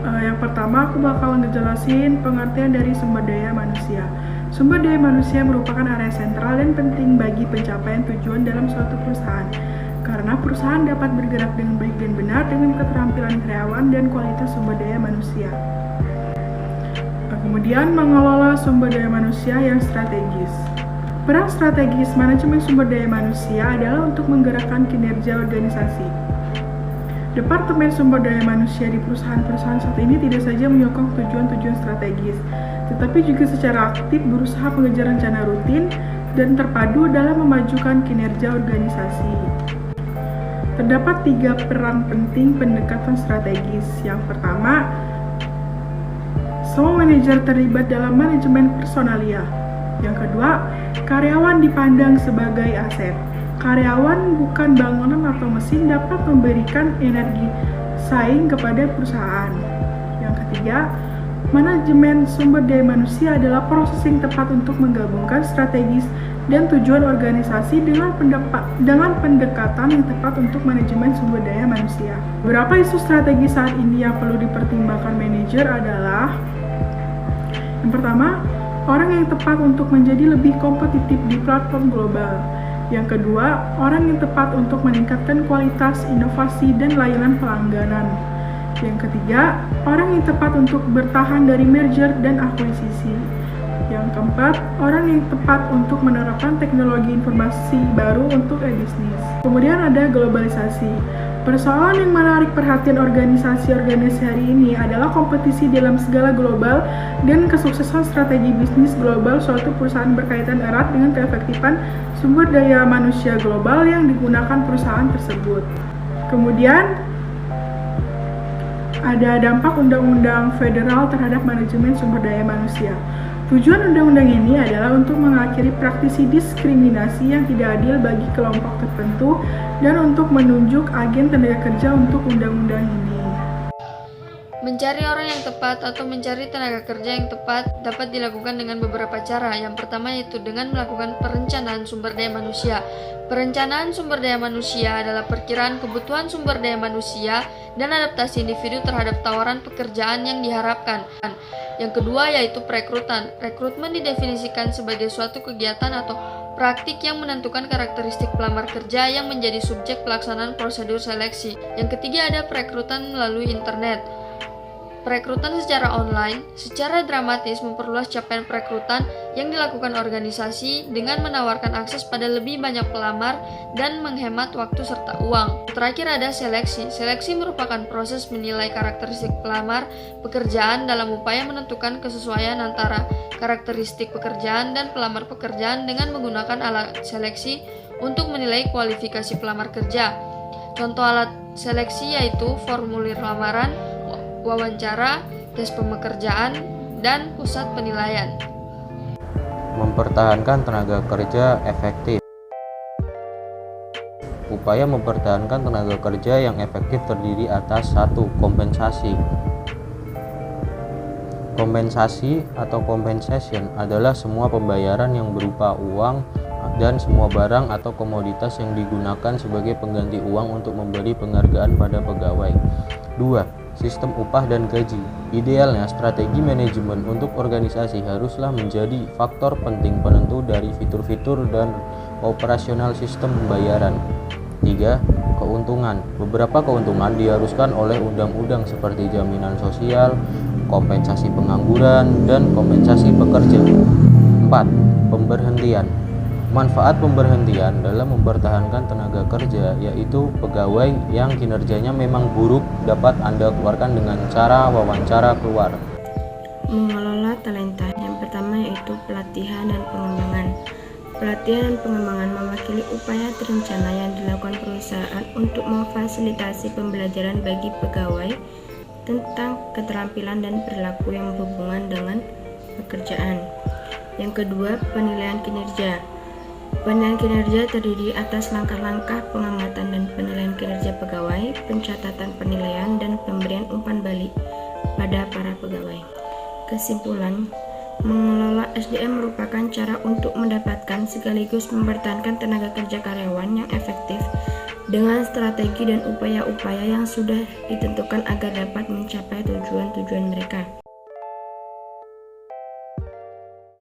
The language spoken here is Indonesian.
Yang pertama aku bakal ngejelasin pengertian dari sumber daya manusia. Sumber daya manusia merupakan area sentral dan penting bagi pencapaian tujuan dalam suatu perusahaan. Karena perusahaan dapat bergerak dengan baik dan benar dengan keterampilan karyawan dan kualitas sumber daya manusia. Kemudian mengelola sumber daya manusia yang strategis. Peran strategis manajemen sumber daya manusia adalah untuk menggerakkan kinerja organisasi. Departemen sumber daya manusia di perusahaan-perusahaan saat ini tidak saja menyokong tujuan-tujuan strategis, tetapi juga secara aktif berusaha mengejar rencana rutin dan terpadu dalam memajukan kinerja organisasi. Terdapat 3 peran penting pendekatan strategis. Yang pertama, semua manajer terlibat dalam manajemen personalia. Yang kedua, karyawan dipandang sebagai aset. Karyawan bukan bangunan atau mesin dapat memberikan energi saing kepada perusahaan. Yang ketiga, manajemen sumber daya manusia adalah proses yang tepat untuk menggabungkan strategis dan tujuan organisasi dengan pendekatan yang tepat untuk manajemen sumber daya manusia. Beberapa isu strategi saat ini yang perlu dipertimbangkan manajer adalah: yang pertama, orang yang tepat untuk menjadi lebih kompetitif di platform global. Yang kedua, orang yang tepat untuk meningkatkan kualitas, inovasi, dan layanan pelangganan. Yang ketiga, orang yang tepat untuk bertahan dari merger dan akuisisi. Yang keempat, orang yang tepat untuk menerapkan teknologi informasi baru untuk e-bisnis. Kemudian ada globalisasi. Persoalan yang menarik perhatian organisasi-organisasi hari ini adalah kompetisi dalam skala global dan kesuksesan strategi bisnis global suatu perusahaan berkaitan erat dengan keefektifan sumber daya manusia global yang digunakan perusahaan tersebut. Kemudian, ada dampak undang-undang federal terhadap manajemen sumber daya manusia. Tujuan undang-undang ini adalah untuk mengakhiri praktisi diskriminasi yang tidak adil bagi kelompok tertentu dan untuk menunjuk agen tenaga kerja untuk undang-undang ini. Mencari orang yang tepat atau mencari tenaga kerja yang tepat dapat dilakukan dengan beberapa cara. Yang pertama yaitu dengan melakukan perencanaan sumber daya manusia. Perencanaan sumber daya manusia adalah perkiraan kebutuhan sumber daya manusia dan adaptasi individu terhadap tawaran pekerjaan yang diharapkan. Yang kedua yaitu perekrutan. Rekrutmen didefinisikan sebagai suatu kegiatan atau praktik yang menentukan karakteristik pelamar kerja yang menjadi subjek pelaksanaan prosedur seleksi. Yang ketiga ada perekrutan melalui internet. Perekrutan secara online secara dramatis memperluas capaian perekrutan yang dilakukan organisasi dengan menawarkan akses pada lebih banyak pelamar dan menghemat waktu serta uang. Terakhir ada seleksi. Seleksi merupakan proses menilai karakteristik pelamar pekerjaan dalam upaya menentukan kesesuaian antara karakteristik pekerjaan dan pelamar pekerjaan dengan menggunakan alat seleksi untuk menilai kualifikasi pelamar kerja. Contoh alat seleksi yaitu formulir lamaran, wawancara, tes pekerjaan, dan pusat penilaian. Mempertahankan tenaga kerja efektif. Upaya mempertahankan tenaga kerja yang efektif terdiri atas 1. Kompensasi. Kompensasi atau compensation adalah semua pembayaran yang berupa uang dan semua barang atau komoditas yang digunakan sebagai pengganti uang untuk memberi penghargaan pada pegawai. 2. Sistem upah dan gaji. Idealnya, strategi manajemen untuk organisasi haruslah menjadi faktor penting penentu dari fitur-fitur dan operasional sistem pembayaran. 3. Keuntungan. Beberapa keuntungan diharuskan oleh undang-undang seperti jaminan sosial, kompensasi pengangguran, dan kompensasi pekerja. 4. Pemberhentian. Manfaat pemberhentian dalam mempertahankan tenaga kerja, yaitu pegawai yang kinerjanya memang buruk dapat Anda keluarkan dengan cara wawancara keluar. Mengelola talenta. Yang pertama yaitu pelatihan dan pengembangan. Pelatihan dan pengembangan mewakili upaya terencana yang dilakukan perusahaan untuk memfasilitasi pembelajaran bagi pegawai tentang keterampilan dan perilaku yang berhubungan dengan pekerjaan. Yang kedua, penilaian kinerja. Penilaian kinerja terdiri atas langkah-langkah pengamatan dan penilaian kinerja pegawai, pencatatan penilaian, dan pemberian umpan balik pada para pegawai. Kesimpulan, mengelola SDM merupakan cara untuk mendapatkan sekaligus mempertahankan tenaga kerja karyawan yang efektif dengan strategi dan upaya-upaya yang sudah ditentukan agar dapat mencapai tujuan-tujuan mereka.